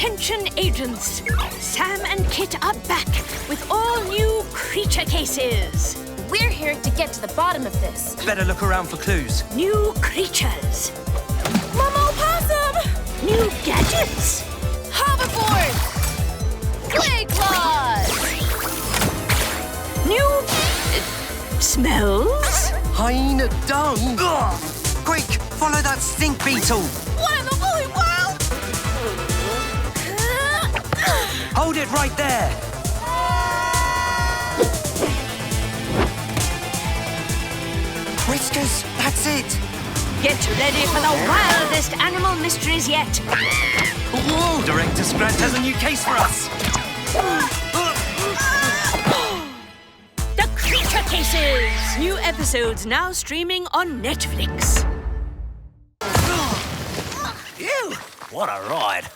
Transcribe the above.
Attention agents! Sam and Kit are back with all new creature cases. We're here to get to the bottom of this. Better look around for clues. New creatures. Momo Possum! New gadgets. Hoverboard! Clay claws! New... smells? Hyena dung! Ugh. Quick, follow that stink beetle! What in the woolly world? Hold it right there! Whiskers, that's it! Get ready for the wildest animal mysteries yet. Whoa! Director's Grant has a new case for us! The Creature Cases! New episodes now streaming on Netflix. Phew! What a ride!